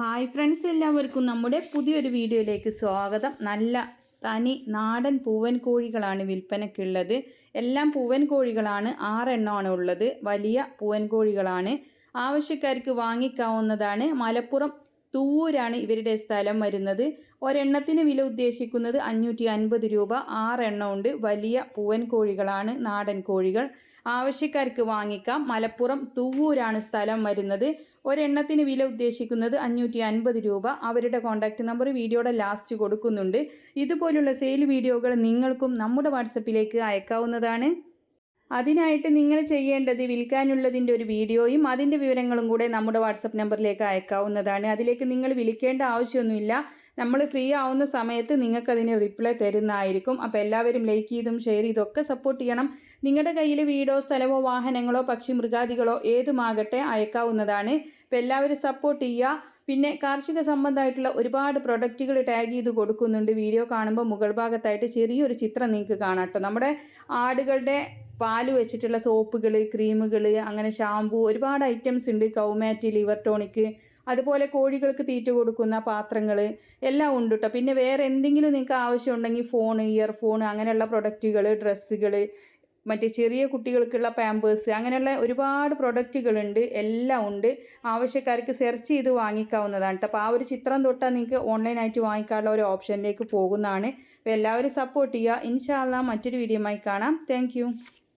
Hi friends, എല്ലാവർക്കും നമ്മുടെ പുതിയൊരു വീഡിയോയിലേക്ക് സ്വാഗതം. നല്ല തനി നാടൻ പൂവൻ കോഴികളാണ് വിൽപ്പനയ്ക്കുള്ളത്. എല്ലാം പൂവൻ കോഴികളാണ്. 6 എണ്ണമാണ് ഉള്ളത്. വലിയ പൂവൻ കോഴികളാണ്. ആവശ്യക്കാർക്ക് വാങ്ങിക്കാവുന്നതാണ്. മലപ്പുറം തൂവൂരാണ് ഇവരുടെ സ്ഥലം വരുന്നത്. ഒരെണ്ണത്തിന് വില ഉദ്ദേശിക്കുന്നത് 550 രൂപ. 6 എണ്ണം ഉണ്ട്. വലിയ പൂവൻ കോഴികളാണ്, നാടൻ കോഴികൾ. ആവശ്യക്കാർക്ക് വാങ്ങിക്കാം. മലപ്പുറം തൂവൂരാണ് സ്ഥലം വരുന്നത്. ഒരെണ്ണത്തിന് വില ഉദ്ദേശിക്കുന്നത് 550 രൂപ. അവരുടെ കോൺടാക്റ്റ് നമ്പർ വീഡിയോയുടെ ലാസ്റ്റ് കൊടുക്കുന്നുണ്ട്. ഇതുപോലുള്ള സെയിൽ വീഡിയോകൾ നിങ്ങൾക്കും നമ്മുടെ വാട്സപ്പിലേക്ക് അയക്കാവുന്നതാണ്. അതിനായിട്ട് നിങ്ങൾ ചെയ്യേണ്ടത് വിൽക്കാനുള്ളതിൻ്റെ ഒരു വീഡിയോയും അതിൻ്റെ വിവരങ്ങളും കൂടെ നമ്മുടെ വാട്സപ്പ് നമ്പറിലേക്ക് അയക്കാവുന്നതാണ്. അതിലേക്ക് നിങ്ങൾ വിളിക്കേണ്ട ആവശ്യമൊന്നുമില്ല. നമ്മൾ ഫ്രീ ആവുന്ന സമയത്ത് നിങ്ങൾക്കതിന് റിപ്ലൈ തരുന്നതായിരിക്കും. അപ്പോൾ എല്ലാവരും ലൈക്ക് ചെയ്തും ഷെയർ ചെയ്തൊക്കെ സപ്പോർട്ട് ചെയ്യണം. നിങ്ങളുടെ കയ്യിൽ വീടോ സ്ഥലമോ വാഹനങ്ങളോ പക്ഷി മൃഗാദികളോ ഏതുമാകട്ടെ അയക്കാവുന്നതാണ്. അപ്പോൾ എല്ലാവരും സപ്പോർട്ട് ചെയ്യുക. പിന്നെ കാർഷിക സംബന്ധമായിട്ടുള്ള ഒരുപാട് പ്രൊഡക്റ്റുകൾ ടാഗ് ചെയ്ത് കൊടുക്കുന്നുണ്ട്. വീഡിയോ കാണുമ്പോൾ മുകൾ ഭാഗത്തായിട്ട് ചെറിയൊരു ചിത്രം നിങ്ങൾക്ക് കാണാം കേട്ടോ. നമ്മുടെ ആടുകളുടെ പാല് വെച്ചിട്ടുള്ള സോപ്പുകൾ, ക്രീമുകൾ, അങ്ങനെ ഷാമ്പു, ഒരുപാട് ഐറ്റംസ് ഉണ്ട്. കൗമാറ്റ്, ലിവർ ടോണിക്ക്, അതുപോലെ കോഴികൾക്ക് തീറ്റ കൊടുക്കുന്ന പാത്രങ്ങൾ എല്ലാം ഉണ്ട് കേട്ടോ. പിന്നെ വേറെ എന്തെങ്കിലും നിങ്ങൾക്ക് ആവശ്യമുണ്ടെങ്കിൽ ഫോൺ, ഇയർഫോൺ, അങ്ങനെയുള്ള പ്രൊഡക്റ്റുകൾ, ഡ്രസ്സുകൾ, മറ്റേ ചെറിയ കുട്ടികൾക്കുള്ള പാമ്പേഴ്സ്, അങ്ങനെയുള്ള ഒരുപാട് പ്രൊഡക്റ്റുകളുണ്ട്. എല്ലാം ഉണ്ട്. ആവശ്യക്കാർക്ക് സെർച്ച് ചെയ്ത് വാങ്ങിക്കാവുന്നതാണ് കേട്ടോ. അപ്പോൾ ആ ഒരു ചിത്രം തൊട്ടാൽ നിങ്ങൾക്ക് ഓൺലൈനായിട്ട് വാങ്ങിക്കാനുള്ള ഒരു ഓപ്ഷനിലേക്ക് പോകുന്നതാണ്. അപ്പോൾ എല്ലാവരും സപ്പോർട്ട് ചെയ്യുക. ഇൻഷാ അല്ലാഹ് മറ്റൊരു വീഡിയോയുമായി കാണാം. താങ്ക്